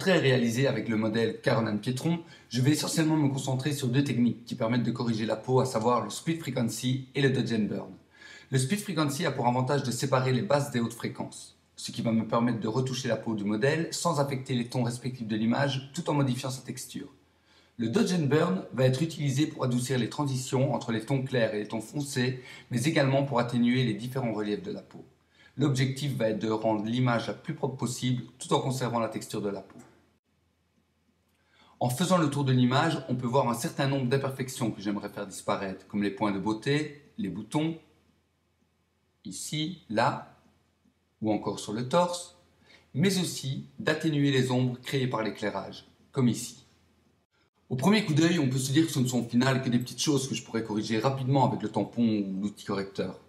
portrait est réalisé avec le modèle Caroline Pietron, je vais essentiellement me concentrer sur deux techniques qui permettent de corriger la peau, à savoir le split frequency et le dodge and burn. Le split frequency a pour avantage de séparer les basses des hautes fréquences, ce qui va me permettre de retoucher la peau du modèle sans affecter les tons respectifs de l'image tout en modifiant sa texture. Le dodge and burn va être utilisé pour adoucir les transitions entre les tons clairs et les tons foncés, mais également pour atténuer les différents reliefs de la peau. L'objectif va être de rendre l'image la plus propre possible tout en conservant la texture de la peau. En faisant le tour de l'image, on peut voir un certain nombre d'imperfections que j'aimerais faire disparaître, comme les points de beauté, les boutons, ici, là, ou encore sur le torse, mais aussi d'atténuer les ombres créées par l'éclairage, comme ici. Au premier coup d'œil, on peut se dire que ce ne sont au final que des petites choses que je pourrais corriger rapidement avec le tampon ou l'outil correcteur.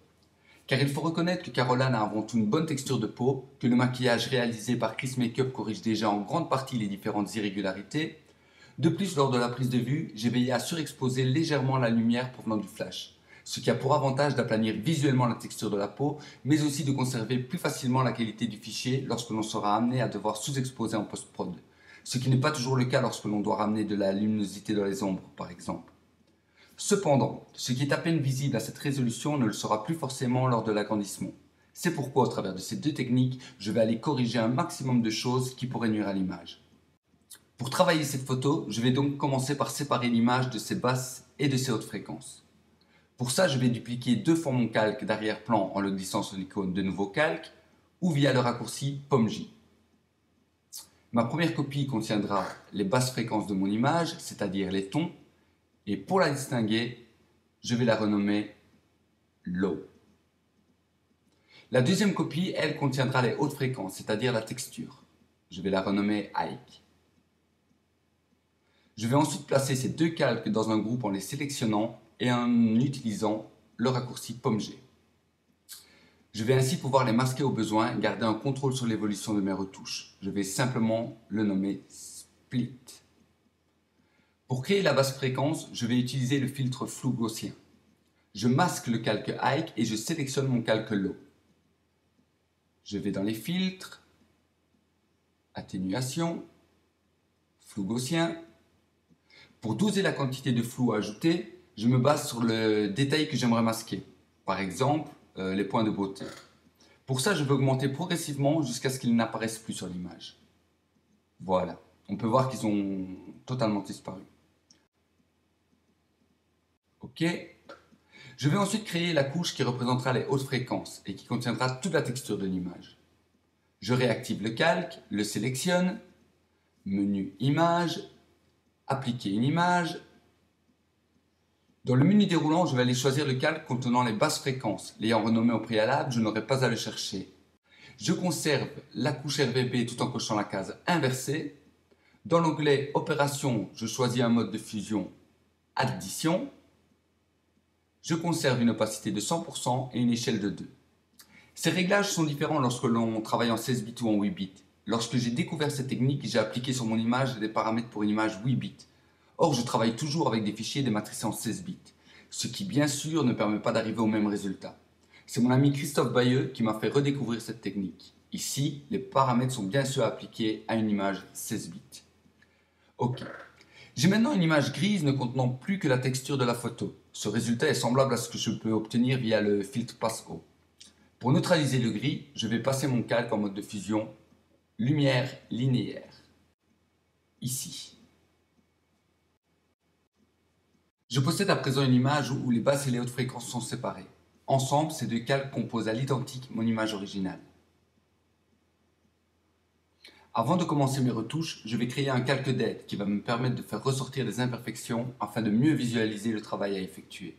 Car il faut reconnaître que Caroline a avant tout une bonne texture de peau, que le maquillage réalisé par Chris Makeup corrige déjà en grande partie les différentes irrégularités. De plus, lors de la prise de vue, j'ai veillé à surexposer légèrement la lumière provenant du flash, ce qui a pour avantage d'aplanir visuellement la texture de la peau, mais aussi de conserver plus facilement la qualité du fichier lorsque l'on sera amené à devoir sous-exposer en post-prod, ce qui n'est pas toujours le cas lorsque l'on doit ramener de la luminosité dans les ombres, par exemple. Cependant, ce qui est à peine visible à cette résolution ne le sera plus forcément lors de l'agrandissement. C'est pourquoi, au travers de ces deux techniques, je vais aller corriger un maximum de choses qui pourraient nuire à l'image. Pour travailler cette photo, je vais donc commencer par séparer l'image de ses basses et de ses hautes fréquences. Pour ça, je vais dupliquer deux fois mon calque d'arrière-plan en le glissant sur l'icône de nouveau calque ou via le raccourci POM-J. Ma première copie contiendra les basses fréquences de mon image, c'est-à-dire les tons, et pour la distinguer, je vais la renommer Low. La deuxième copie, elle, contiendra les hautes fréquences, c'est-à-dire la texture. Je vais la renommer High. Je vais ensuite placer ces deux calques dans un groupe en les sélectionnant et en utilisant le raccourci POM-G. Je vais ainsi pouvoir les masquer au besoin et garder un contrôle sur l'évolution de mes retouches. Je vais simplement le nommer Split. Pour créer la basse fréquence, je vais utiliser le filtre flou gaussien. Je masque le calque High et je sélectionne mon calque Low. Je vais dans les filtres, atténuation, flou gaussien. Pour doser la quantité de flou à ajouter, je me base sur le détail que j'aimerais masquer. Par exemple, les points de beauté. Pour ça, je vais augmenter progressivement jusqu'à ce qu'ils n'apparaissent plus sur l'image. Voilà, on peut voir qu'ils ont totalement disparu. Ok. Je vais ensuite créer la couche qui représentera les hautes fréquences et qui contiendra toute la texture de l'image. Je réactive le calque, le sélectionne, menu image, appliquer une image. Dans le menu déroulant, je vais aller choisir le calque contenant les basses fréquences. L'ayant renommé au préalable, je n'aurai pas à le chercher. Je conserve la couche RVB tout en cochant la case inversée. Dans l'onglet Opération, je choisis un mode de fusion Addition. Je conserve une opacité de 100% et une échelle de 2. Ces réglages sont différents lorsque l'on travaille en 16 bits ou en 8 bits. Lorsque j'ai découvert cette technique, j'ai appliqué sur mon image des paramètres pour une image 8 bits. Or, je travaille toujours avec des fichiers dématricés en 16 bits, ce qui bien sûr ne permet pas d'arriver au même résultat. C'est mon ami Christophe Bayeux qui m'a fait redécouvrir cette technique. Ici, les paramètres sont bien sûr appliqués à une image 16 bits. Ok. J'ai maintenant une image grise ne contenant plus que la texture de la photo. Ce résultat est semblable à ce que je peux obtenir via le filtre Passe Haut. Pour neutraliser le gris, je vais passer mon calque en mode de fusion lumière linéaire. Ici. Je possède à présent une image où les basses et les hautes fréquences sont séparées. Ensemble, ces deux calques composent à l'identique mon image originale. Avant de commencer mes retouches, je vais créer un calque d'aide qui va me permettre de faire ressortir des imperfections afin de mieux visualiser le travail à effectuer.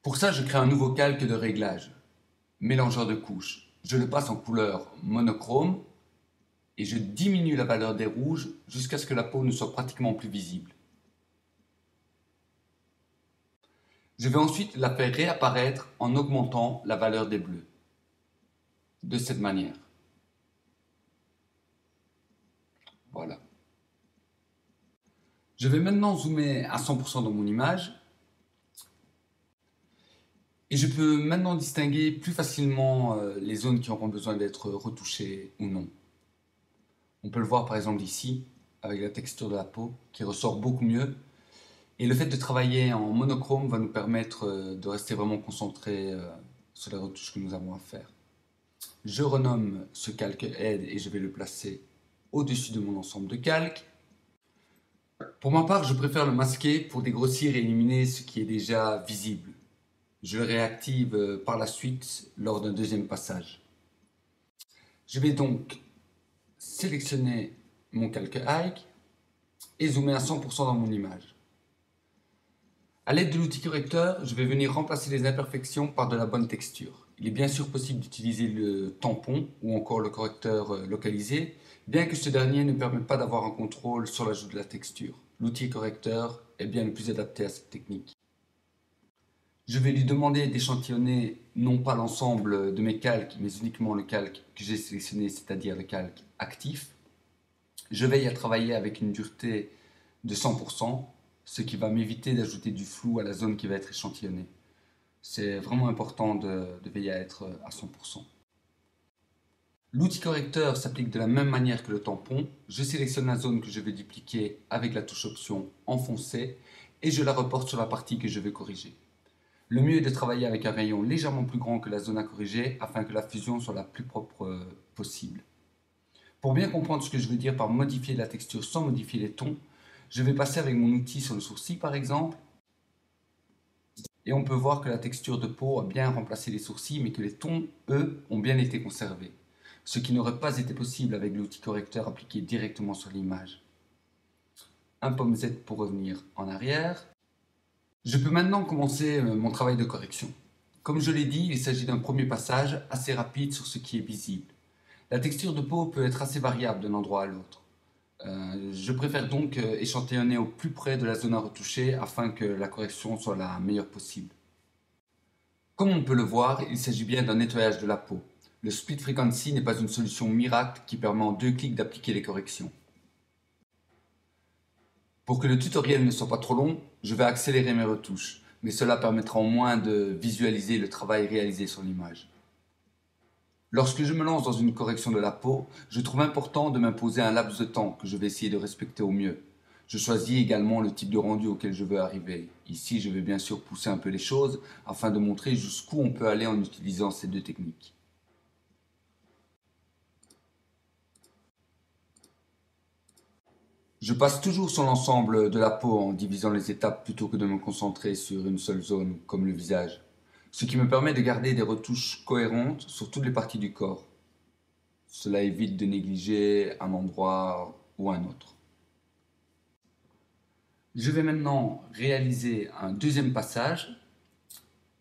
Pour ça, je crée un nouveau calque de réglage, mélangeur de couches. Je le passe en couleur monochrome et je diminue la valeur des rouges jusqu'à ce que la peau ne soit pratiquement plus visible. Je vais ensuite la faire réapparaître en augmentant la valeur des bleus. De cette manière. Voilà. Je vais maintenant zoomer à 100% dans mon image. Et je peux maintenant distinguer plus facilement les zones qui auront besoin d'être retouchées ou non. On peut le voir par exemple ici, avec la texture de la peau, qui ressort beaucoup mieux. Et le fait de travailler en monochrome va nous permettre de rester vraiment concentré sur les retouches que nous avons à faire. Je renomme ce calque Aide et je vais le placer au-dessus de mon ensemble de calques. Pour ma part, je préfère le masquer pour dégrossir et éliminer ce qui est déjà visible. Je le réactive par la suite lors d'un deuxième passage. Je vais donc sélectionner mon calque Hike et zoomer à 100% dans mon image. A l'aide de l'outil correcteur, je vais venir remplacer les imperfections par de la bonne texture. Il est bien sûr possible d'utiliser le tampon ou encore le correcteur localisé, bien que ce dernier ne permette pas d'avoir un contrôle sur l'ajout de la texture. L'outil correcteur est bien le plus adapté à cette technique. Je vais lui demander d'échantillonner non pas l'ensemble de mes calques, mais uniquement le calque que j'ai sélectionné, c'est-à-dire le calque actif. Je veille à travailler avec une dureté de 100%, ce qui va m'éviter d'ajouter du flou à la zone qui va être échantillonnée. C'est vraiment important de veiller à être à 100%. L'outil correcteur s'applique de la même manière que le tampon. Je sélectionne la zone que je veux dupliquer avec la touche option enfoncée et je la reporte sur la partie que je veux corriger. Le mieux est de travailler avec un rayon légèrement plus grand que la zone à corriger afin que la fusion soit la plus propre possible. Pour bien comprendre ce que je veux dire par modifier la texture sans modifier les tons, je vais passer avec mon outil sur le sourcil par exemple. Et on peut voir que la texture de peau a bien remplacé les sourcils, mais que les tons, eux, ont bien été conservés. Ce qui n'aurait pas été possible avec l'outil correcteur appliqué directement sur l'image. Un pomme Z pour revenir en arrière. Je peux maintenant commencer mon travail de correction. Comme je l'ai dit, il s'agit d'un premier passage assez rapide sur ce qui est visible. La texture de peau peut être assez variable d'un endroit à l'autre. Je préfère donc échantillonner au plus près de la zone à retoucher afin que la correction soit la meilleure possible. Comme on peut le voir, il s'agit bien d'un nettoyage de la peau. Le split frequency n'est pas une solution miracle qui permet en 2 clics d'appliquer les corrections. Pour que le tutoriel ne soit pas trop long, je vais accélérer mes retouches, mais cela permettra au moins de visualiser le travail réalisé sur l'image. Lorsque je me lance dans une correction de la peau, je trouve important de m'imposer un laps de temps que je vais essayer de respecter au mieux. Je choisis également le type de rendu auquel je veux arriver. Ici, je vais bien sûr pousser un peu les choses afin de montrer jusqu'où on peut aller en utilisant ces deux techniques. Je passe toujours sur l'ensemble de la peau en divisant les étapes plutôt que de me concentrer sur une seule zone, comme le visage. Ce qui me permet de garder des retouches cohérentes sur toutes les parties du corps. Cela évite de négliger un endroit ou un autre. Je vais maintenant réaliser un deuxième passage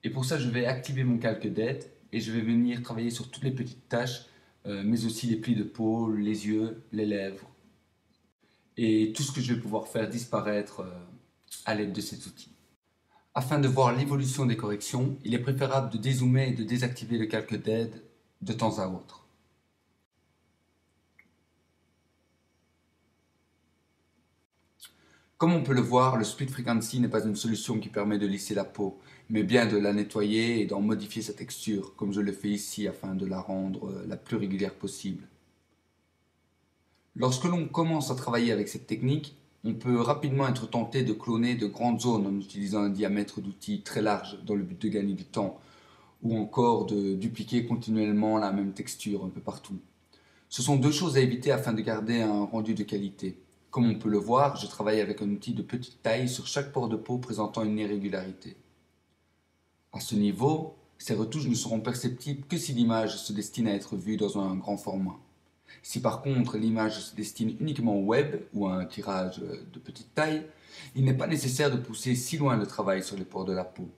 et pour ça je vais activer mon calque d'aide et je vais venir travailler sur toutes les petites taches mais aussi les plis de peau, les yeux, les lèvres et tout ce que je vais pouvoir faire disparaître à l'aide de cet outil. Afin de voir l'évolution des corrections, il est préférable de dézoomer et de désactiver le calque d'aide de temps à autre. Comme on peut le voir, le split frequency n'est pas une solution qui permet de lisser la peau, mais bien de la nettoyer et d'en modifier sa texture, comme je le fais ici afin de la rendre la plus régulière possible. Lorsque l'on commence à travailler avec cette technique, on peut rapidement être tenté de cloner de grandes zones en utilisant un diamètre d'outil très large dans le but de gagner du temps, ou encore de dupliquer continuellement la même texture un peu partout. Ce sont deux choses à éviter afin de garder un rendu de qualité. Comme on peut le voir, je travaille avec un outil de petite taille sur chaque pore de peau présentant une irrégularité. À ce niveau, ces retouches ne seront perceptibles que si l'image se destine à être vue dans un grand format. Si par contre l'image se destine uniquement au web ou à un tirage de petite taille, il n'est pas nécessaire de pousser si loin le travail sur les pores de la peau.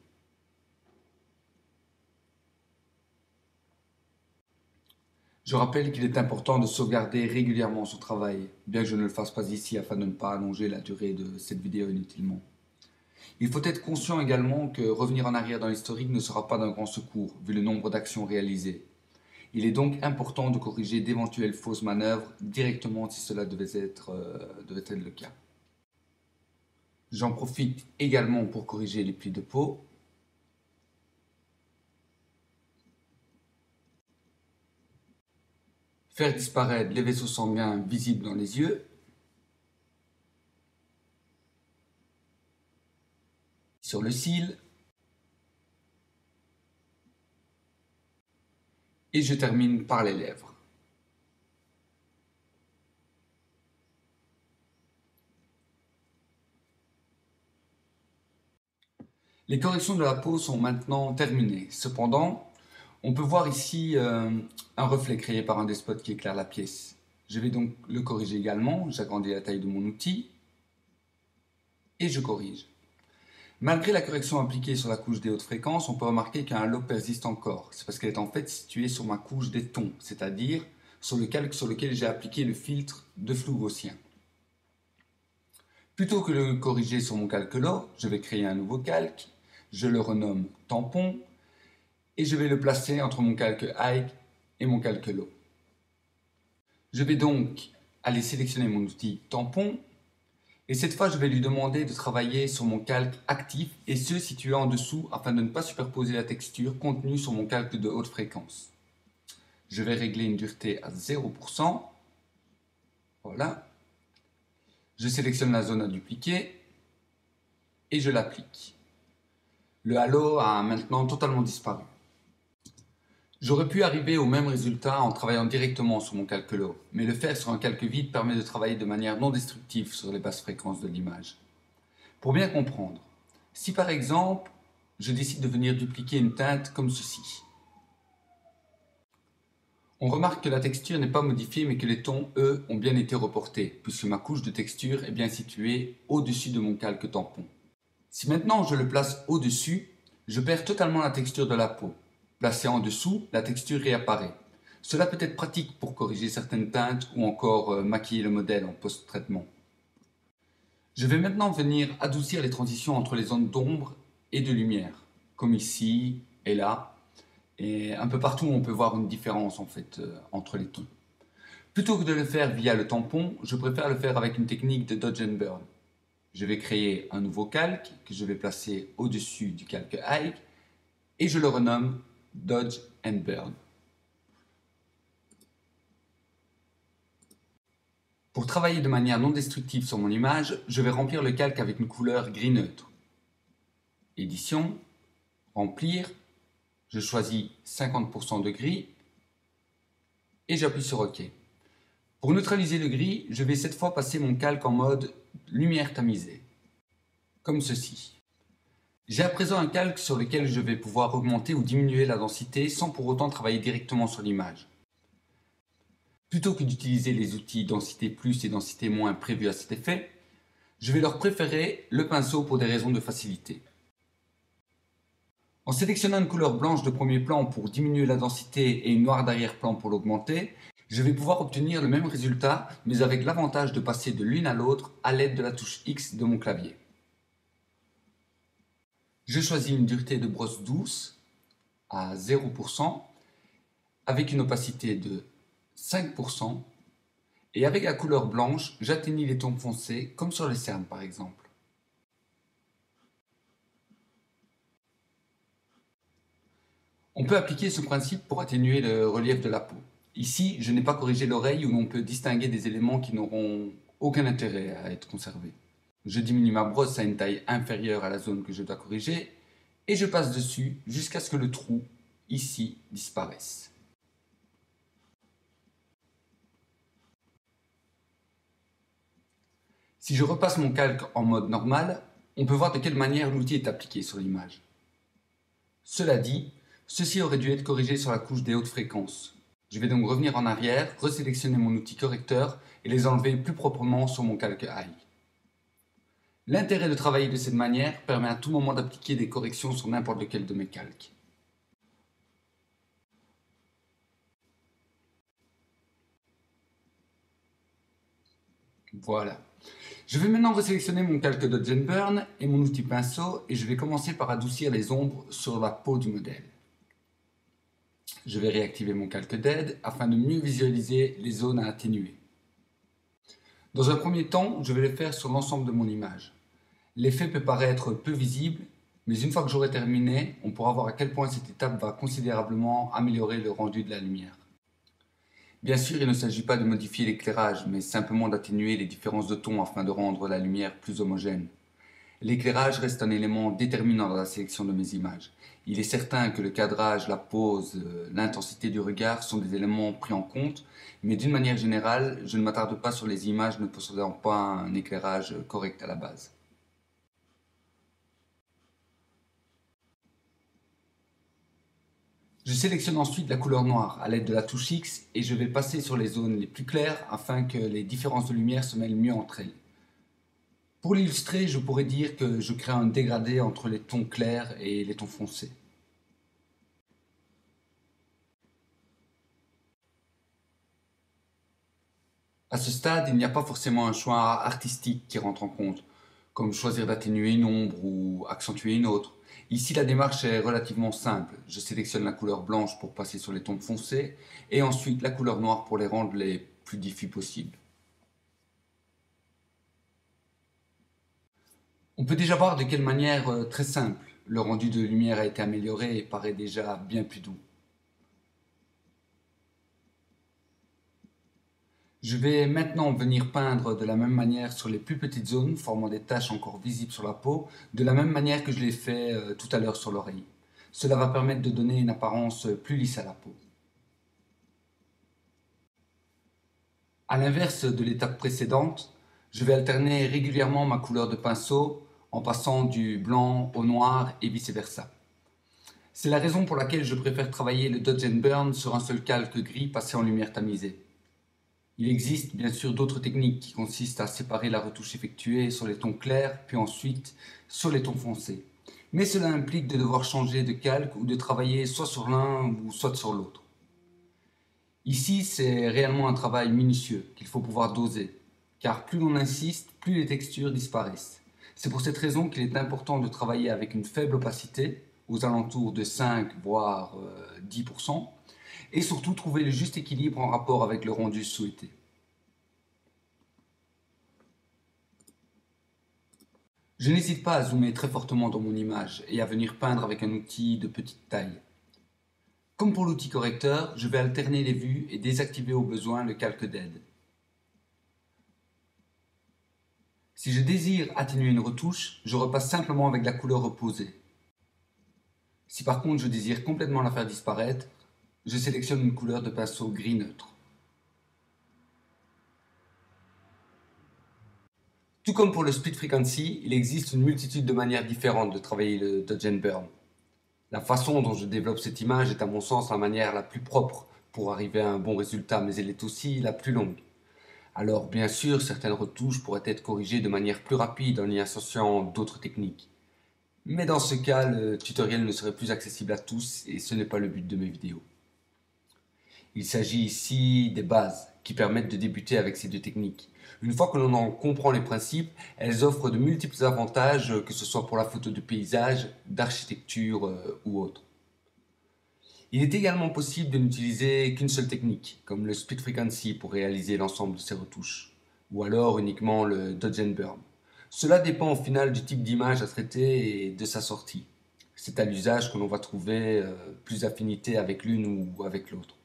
Je rappelle qu'il est important de sauvegarder régulièrement son travail, bien que je ne le fasse pas ici afin de ne pas allonger la durée de cette vidéo inutilement. Il faut être conscient également que revenir en arrière dans l'historique ne sera pas d'un grand secours, vu le nombre d'actions réalisées. Il est donc important de corriger d'éventuelles fausses manœuvres directement si cela devait être le cas. J'en profite également pour corriger les plis de peau. faire disparaître les vaisseaux sanguins visibles dans les yeux, sur le cil, et je termine par les lèvres. Les corrections de la peau sont maintenant terminées. Cependant, on peut voir ici un reflet créé par un des spots qui éclaire la pièce. Je vais donc le corriger également. J'agrandis la taille de mon outil et je corrige. Malgré la correction appliquée sur la couche des hautes fréquences, on peut remarquer qu'un halo persiste encore. C'est parce qu'elle est en fait située sur ma couche des tons, c'est-à-dire sur le calque sur lequel j'ai appliqué le filtre de flou gaussien. Plutôt que de le corriger sur mon calque là, je vais créer un nouveau calque, je le renomme tampon et je vais le placer entre mon calque high et mon calque low. Je vais donc aller sélectionner mon outil tampon et cette fois je vais lui demander de travailler sur mon calque actif et ce situé en dessous afin de ne pas superposer la texture contenue sur mon calque de haute fréquence. Je vais régler une dureté à 0%. Voilà. Je sélectionne la zone à dupliquer et je l'applique. Le halo a maintenant totalement disparu. J'aurais pu arriver au même résultat en travaillant directement sur mon calque low, mais le faire sur un calque vide permet de travailler de manière non destructive sur les basses fréquences de l'image. Pour bien comprendre, si par exemple, je décide de venir dupliquer une teinte comme ceci, on remarque que la texture n'est pas modifiée mais que les tons, eux, ont bien été reportés, puisque ma couche de texture est bien située au-dessus de mon calque tampon. Si maintenant je le place au-dessus, je perds totalement la texture de la peau. Placé en dessous, la texture réapparaît. Cela peut être pratique pour corriger certaines teintes ou encore maquiller le modèle en post-traitement. Je vais maintenant venir adoucir les transitions entre les zones d'ombre et de lumière, comme ici et là. Et un peu partout, on peut voir une différence en fait entre les tons. Plutôt que de le faire via le tampon, je préfère le faire avec une technique de Dodge and Burn. Je vais créer un nouveau calque que je vais placer au-dessus du calque high et je le renomme Dodge and Burn. Pour travailler de manière non destructive sur mon image, je vais remplir le calque avec une couleur gris neutre. Édition, remplir. Je choisis 50% de gris et j'appuie sur OK. Pour neutraliser le gris, je vais cette fois passer mon calque en mode lumière tamisée, comme ceci. J'ai à présent un calque sur lequel je vais pouvoir augmenter ou diminuer la densité sans pour autant travailler directement sur l'image. Plutôt que d'utiliser les outils densité plus et densité moins prévus à cet effet, je vais leur préférer le pinceau pour des raisons de facilité. En sélectionnant une couleur blanche de premier plan pour diminuer la densité et une noire d'arrière-plan pour l'augmenter, je vais pouvoir obtenir le même résultat, mais avec l'avantage de passer de l'une à l'autre à l'aide de la touche X de mon clavier. Je choisis une dureté de brosse douce à 0%, avec une opacité de 5%, et avec la couleur blanche, j'atténue les tons foncés, comme sur les cernes par exemple. On peut appliquer ce principe pour atténuer le relief de la peau. Ici, je n'ai pas corrigé l'oreille où l'on peut distinguer des éléments qui n'auront aucun intérêt à être conservés. Je diminue ma brosse à une taille inférieure à la zone que je dois corriger et je passe dessus jusqu'à ce que le trou, ici, disparaisse. Si je repasse mon calque en mode normal, on peut voir de quelle manière l'outil est appliqué sur l'image. Cela dit, ceci aurait dû être corrigé sur la couche des hautes fréquences. Je vais donc revenir en arrière, resélectionner mon outil correcteur et les enlever plus proprement sur mon calque high. L'intérêt de travailler de cette manière permet à tout moment d'appliquer des corrections sur n'importe lequel de mes calques. Voilà. Je vais maintenant resélectionner mon calque Dodge and Burn et mon outil pinceau et je vais commencer par adoucir les ombres sur la peau du modèle. Je vais réactiver mon calque d'aide afin de mieux visualiser les zones à atténuer. Dans un premier temps, je vais le faire sur l'ensemble de mon image. L'effet peut paraître peu visible, mais une fois que j'aurai terminé, on pourra voir à quel point cette étape va considérablement améliorer le rendu de la lumière. Bien sûr, il ne s'agit pas de modifier l'éclairage, mais simplement d'atténuer les différences de ton afin de rendre la lumière plus homogène. L'éclairage reste un élément déterminant dans la sélection de mes images. Il est certain que le cadrage, la pose, l'intensité du regard sont des éléments pris en compte, mais d'une manière générale, je ne m'attarde pas sur les images ne possédant pas un éclairage correct à la base. Je sélectionne ensuite la couleur noire à l'aide de la touche X et je vais passer sur les zones les plus claires afin que les différences de lumière se mêlent mieux entre elles. Pour l'illustrer, je pourrais dire que je crée un dégradé entre les tons clairs et les tons foncés. À ce stade, il n'y a pas forcément un choix artistique qui rentre en compte, comme choisir d'atténuer une ombre ou accentuer une autre. Ici, la démarche est relativement simple. Je sélectionne la couleur blanche pour passer sur les tons foncés et ensuite la couleur noire pour les rendre les plus diffus possibles. On peut déjà voir de quelle manière très simple le rendu de lumière a été amélioré et paraît déjà bien plus doux. Je vais maintenant venir peindre de la même manière sur les plus petites zones, formant des taches encore visibles sur la peau, de la même manière que je l'ai fait tout à l'heure sur l'oreille. Cela va permettre de donner une apparence plus lisse à la peau. À l'inverse de l'étape précédente, je vais alterner régulièrement ma couleur de pinceau en passant du blanc au noir et vice-versa. C'est la raison pour laquelle je préfère travailler le Dodge and Burn sur un seul calque gris passé en lumière tamisée. Il existe bien sûr d'autres techniques qui consistent à séparer la retouche effectuée sur les tons clairs puis ensuite sur les tons foncés. Mais cela implique de devoir changer de calque ou de travailler soit sur l'un ou soit sur l'autre. Ici, c'est réellement un travail minutieux qu'il faut pouvoir doser, car plus l'on insiste, plus les textures disparaissent. C'est pour cette raison qu'il est important de travailler avec une faible opacité, aux alentours de 5 voire 10%, et surtout trouver le juste équilibre en rapport avec le rendu souhaité. Je n'hésite pas à zoomer très fortement dans mon image et à venir peindre avec un outil de petite taille. Comme pour l'outil correcteur, je vais alterner les vues et désactiver au besoin le calque d'aide. Si je désire atténuer une retouche, je repasse simplement avec la couleur opposée. Si par contre je désire complètement la faire disparaître, je sélectionne une couleur de pinceau gris neutre. Tout comme pour le split frequency, il existe une multitude de manières différentes de travailler le Dodge and Burn. La façon dont je développe cette image est à mon sens la manière la plus propre pour arriver à un bon résultat, mais elle est aussi la plus longue. Alors bien sûr, certaines retouches pourraient être corrigées de manière plus rapide en y associant d'autres techniques. Mais dans ce cas, le tutoriel ne serait plus accessible à tous et ce n'est pas le but de mes vidéos. Il s'agit ici des bases qui permettent de débuter avec ces deux techniques. Une fois que l'on en comprend les principes, elles offrent de multiples avantages, que ce soit pour la photo de paysage, d'architecture ou autre. Il est également possible de n'utiliser qu'une seule technique, comme le split frequency pour réaliser l'ensemble de ces retouches, ou alors uniquement le Dodge and Burn. Cela dépend au final du type d'image à traiter et de sa sortie. C'est à l'usage que l'on va trouver plus d'affinité avec l'une ou avec l'autre.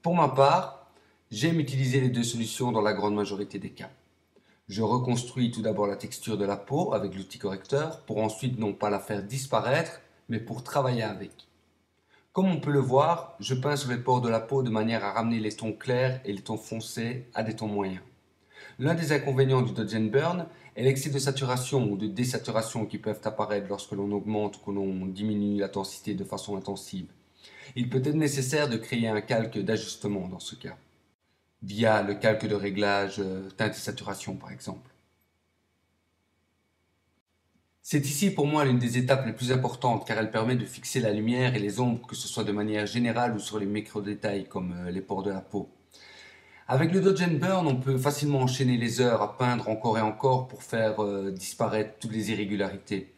Pour ma part, j'aime utiliser les deux solutions dans la grande majorité des cas. Je reconstruis tout d'abord la texture de la peau avec l'outil correcteur pour ensuite non pas la faire disparaître, mais pour travailler avec. Comme on peut le voir, je peins sur les pores de la peau de manière à ramener les tons clairs et les tons foncés à des tons moyens. L'un des inconvénients du Dodge and Burn est l'excès de saturation ou de désaturation qui peuvent apparaître lorsque l'on augmente ou que l'on diminue l'intensité de façon intensive. Il peut être nécessaire de créer un calque d'ajustement dans ce cas, via le calque de réglage teinte et saturation par exemple. C'est ici pour moi l'une des étapes les plus importantes car elle permet de fixer la lumière et les ombres, que ce soit de manière générale ou sur les micro-détails comme les pores de la peau. Avec le Dodge and Burn, on peut facilement enchaîner les heures à peindre encore et encore pour faire disparaître toutes les irrégularités.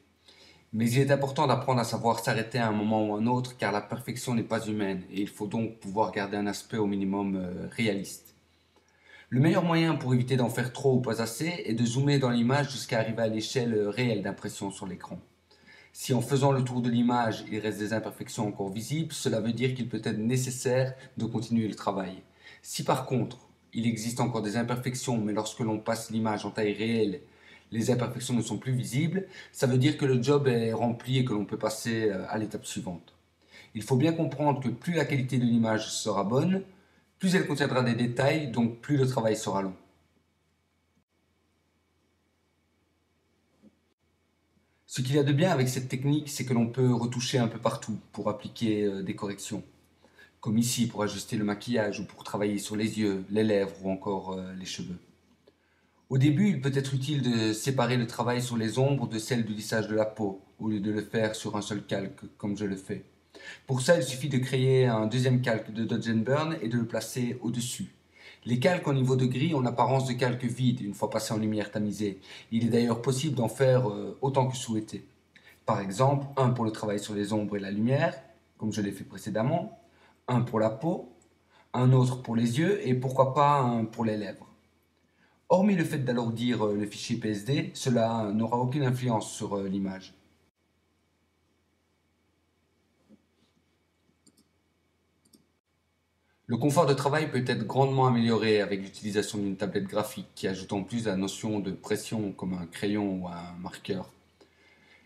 Mais il est important d'apprendre à savoir s'arrêter à un moment ou un autre car la perfection n'est pas humaine et il faut donc pouvoir garder un aspect au minimum réaliste. Le meilleur moyen pour éviter d'en faire trop ou pas assez est de zoomer dans l'image jusqu'à arriver à l'échelle réelle d'impression sur l'écran. Si en faisant le tour de l'image, il reste des imperfections encore visibles, cela veut dire qu'il peut être nécessaire de continuer le travail. Si par contre, il existe encore des imperfections, mais lorsque l'on passe l'image en taille réelle, les imperfections ne sont plus visibles, ça veut dire que le job est rempli et que l'on peut passer à l'étape suivante. Il faut bien comprendre que plus la qualité de l'image sera bonne, plus elle contiendra des détails, donc plus le travail sera long. Ce qu'il y a de bien avec cette technique, c'est que l'on peut retoucher un peu partout pour appliquer des corrections. Comme ici pour ajuster le maquillage ou pour travailler sur les yeux, les lèvres ou encore les cheveux. Au début, il peut être utile de séparer le travail sur les ombres de celle du lissage de la peau, au lieu de le faire sur un seul calque, comme je le fais. Pour ça, il suffit de créer un deuxième calque de Dodge Burn et de le placer au-dessus. Les calques en niveau de gris ont l'apparence de calques vides une fois passés en lumière tamisée. Il est d'ailleurs possible d'en faire autant que souhaité. Par exemple, un pour le travail sur les ombres et la lumière, comme je l'ai fait précédemment, un pour la peau, un autre pour les yeux et pourquoi pas un pour les lèvres. Hormis le fait d'alourdir le fichier PSD, cela n'aura aucune influence sur l'image. Le confort de travail peut être grandement amélioré avec l'utilisation d'une tablette graphique qui ajoute en plus la notion de pression comme un crayon ou un marqueur.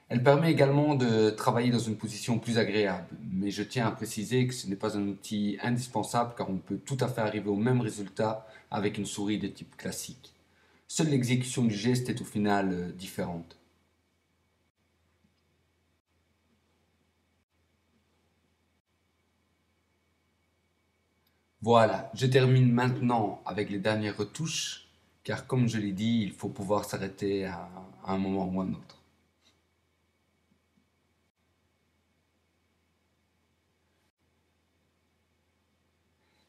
Elle permet également de travailler dans une position plus agréable, mais je tiens à préciser que ce n'est pas un outil indispensable car on peut tout à fait arriver au même résultat avec une souris de type classique. Seule l'exécution du geste est au final différente. Voilà, je termine maintenant avec les dernières retouches, car comme je l'ai dit, il faut pouvoir s'arrêter à un moment ou un autre.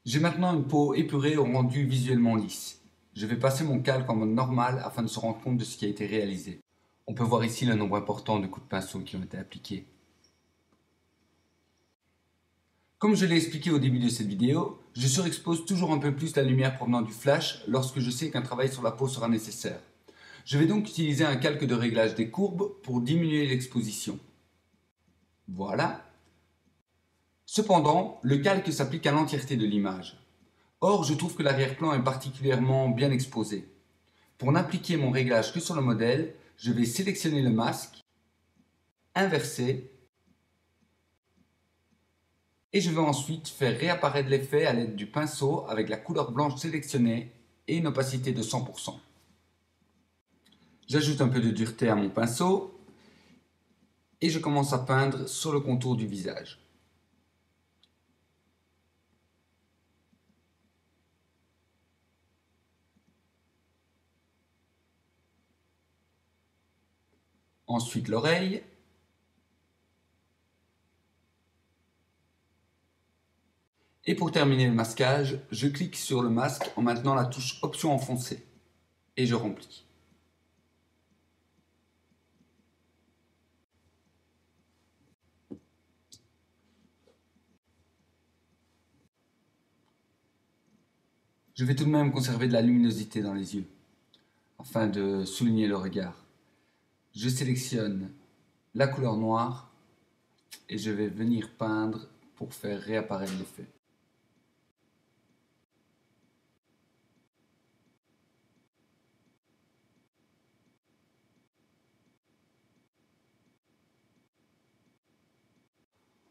J'ai maintenant une peau épurée au rendu visuellement lisse. Je vais passer mon calque en mode normal afin de se rendre compte de ce qui a été réalisé. On peut voir ici le nombre important de coups de pinceau qui ont été appliqués. Comme je l'ai expliqué au début de cette vidéo, je surexpose toujours un peu plus la lumière provenant du flash lorsque je sais qu'un travail sur la peau sera nécessaire. Je vais donc utiliser un calque de réglage des courbes pour diminuer l'exposition. Voilà. Cependant, le calque s'applique à l'entièreté de l'image. Or, je trouve que l'arrière-plan est particulièrement bien exposé. Pour n'appliquer mon réglage que sur le modèle, je vais sélectionner le masque, inverser, et je vais ensuite faire réapparaître l'effet à l'aide du pinceau avec la couleur blanche sélectionnée et une opacité de 100%. J'ajoute un peu de dureté à mon pinceau et je commence à peindre sur le contour du visage. Ensuite l'oreille. Et pour terminer le masquage, je clique sur le masque en maintenant la touche Option enfoncée. Et je remplis. Je vais tout de même conserver de la luminosité dans les yeux, afin de souligner le regard. Je sélectionne la couleur noire et je vais venir peindre pour faire réapparaître l'effet.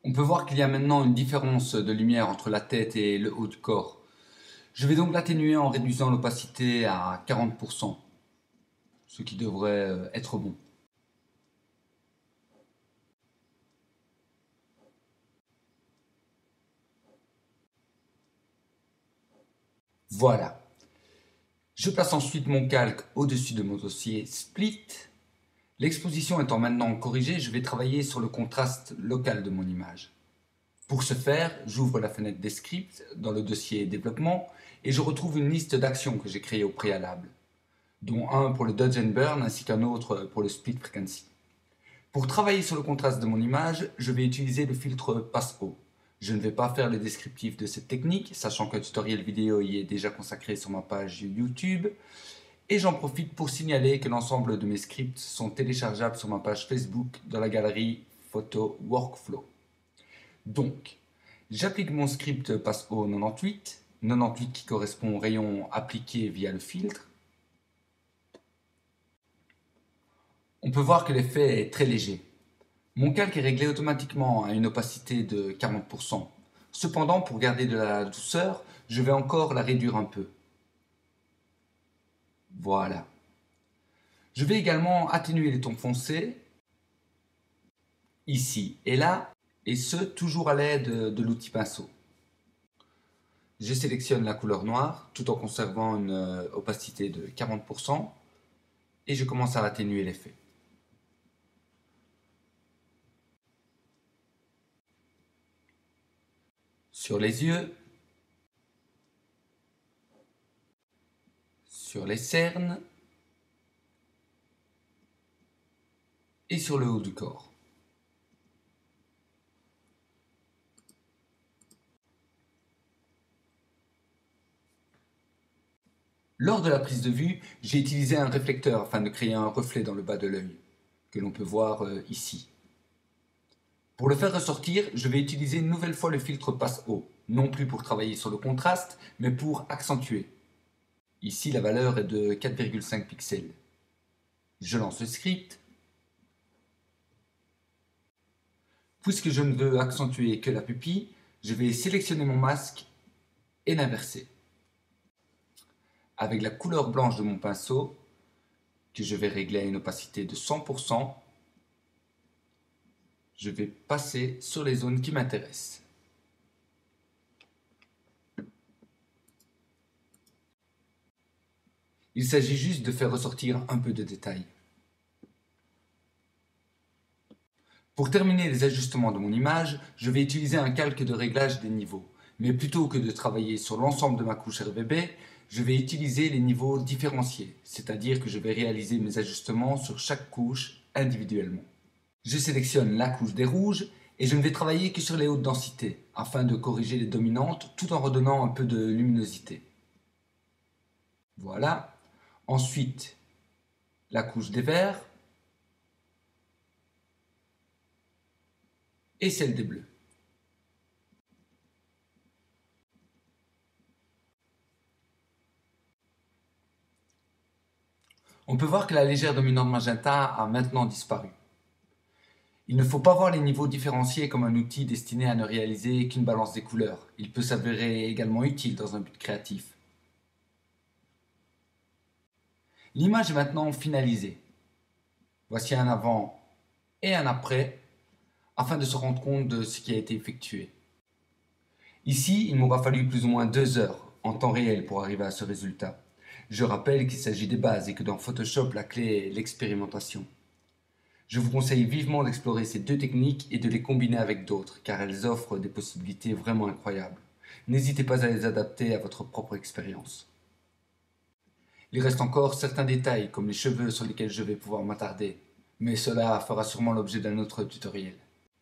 On peut voir qu'il y a maintenant une différence de lumière entre la tête et le haut du corps. Je vais donc l'atténuer en réduisant l'opacité à 40%, ce qui devrait être bon. Voilà. Je place ensuite mon calque au-dessus de mon dossier Split. L'exposition étant maintenant corrigée, je vais travailler sur le contraste local de mon image. Pour ce faire, j'ouvre la fenêtre des scripts dans le dossier développement et je retrouve une liste d'actions que j'ai créées au préalable, dont un pour le Dodge Burn ainsi qu'un autre pour le Split Frequency. Pour travailler sur le contraste de mon image, je vais utiliser le filtre Passe-Haut. Je ne vais pas faire le descriptif de cette technique, sachant qu'un tutoriel vidéo y est déjà consacré sur ma page YouTube. Et j'en profite pour signaler que l'ensemble de mes scripts sont téléchargeables sur ma page Facebook dans la galerie Photo Workflow. Donc, j'applique mon script Passe-Haut 98 98 qui correspond au rayon appliqué via le filtre. On peut voir que l'effet est très léger. Mon calque est réglé automatiquement à une opacité de 40%. Cependant, pour garder de la douceur, je vais encore la réduire un peu. Voilà. Je vais également atténuer les tons foncés, ici et là, et ce, toujours à l'aide de l'outil pinceau. Je sélectionne la couleur noire, tout en conservant une opacité de 40%, et je commence à atténuer l'effet. Sur les yeux, sur les cernes, et sur le haut du corps. Lors de la prise de vue, j'ai utilisé un réflecteur afin de créer un reflet dans le bas de l'œil, que l'on peut voir ici. Pour le faire ressortir, je vais utiliser une nouvelle fois le filtre passe haut, non plus pour travailler sur le contraste, mais pour accentuer. Ici, la valeur est de 4,5 pixels. Je lance le script. Puisque je ne veux accentuer que la pupille, je vais sélectionner mon masque et l'inverser. Avec la couleur blanche de mon pinceau, que je vais régler à une opacité de 100%, je vais passer sur les zones qui m'intéressent. Il s'agit juste de faire ressortir un peu de détails. Pour terminer les ajustements de mon image, je vais utiliser un calque de réglage des niveaux. Mais plutôt que de travailler sur l'ensemble de ma couche RGB, je vais utiliser les niveaux différenciés, c'est-à-dire que je vais réaliser mes ajustements sur chaque couche individuellement. Je sélectionne la couche des rouges et je ne vais travailler que sur les hautes densités, afin de corriger les dominantes tout en redonnant un peu de luminosité. Voilà. Ensuite, la couche des verts et celle des bleus. On peut voir que la légère dominante magenta a maintenant disparu. Il ne faut pas voir les niveaux différenciés comme un outil destiné à ne réaliser qu'une balance des couleurs. Il peut s'avérer également utile dans un but créatif. L'image est maintenant finalisée. Voici un avant et un après, afin de se rendre compte de ce qui a été effectué. Ici, il m'aura fallu plus ou moins 2 heures en temps réel pour arriver à ce résultat. Je rappelle qu'il s'agit des bases et que dans Photoshop, la clé est l'expérimentation. Je vous conseille vivement d'explorer ces deux techniques et de les combiner avec d'autres, car elles offrent des possibilités vraiment incroyables. N'hésitez pas à les adapter à votre propre expérience. Il reste encore certains détails, comme les cheveux sur lesquels je vais pouvoir m'attarder, mais cela fera sûrement l'objet d'un autre tutoriel.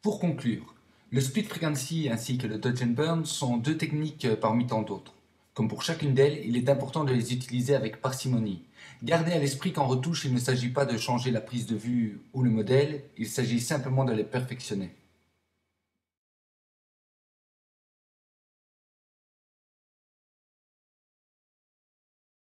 Pour conclure, le split frequency ainsi que le dodge and burn sont deux techniques parmi tant d'autres. Comme pour chacune d'elles, il est important de les utiliser avec parcimonie. Gardez à l'esprit qu'en retouche, il ne s'agit pas de changer la prise de vue ou le modèle, il s'agit simplement de les perfectionner.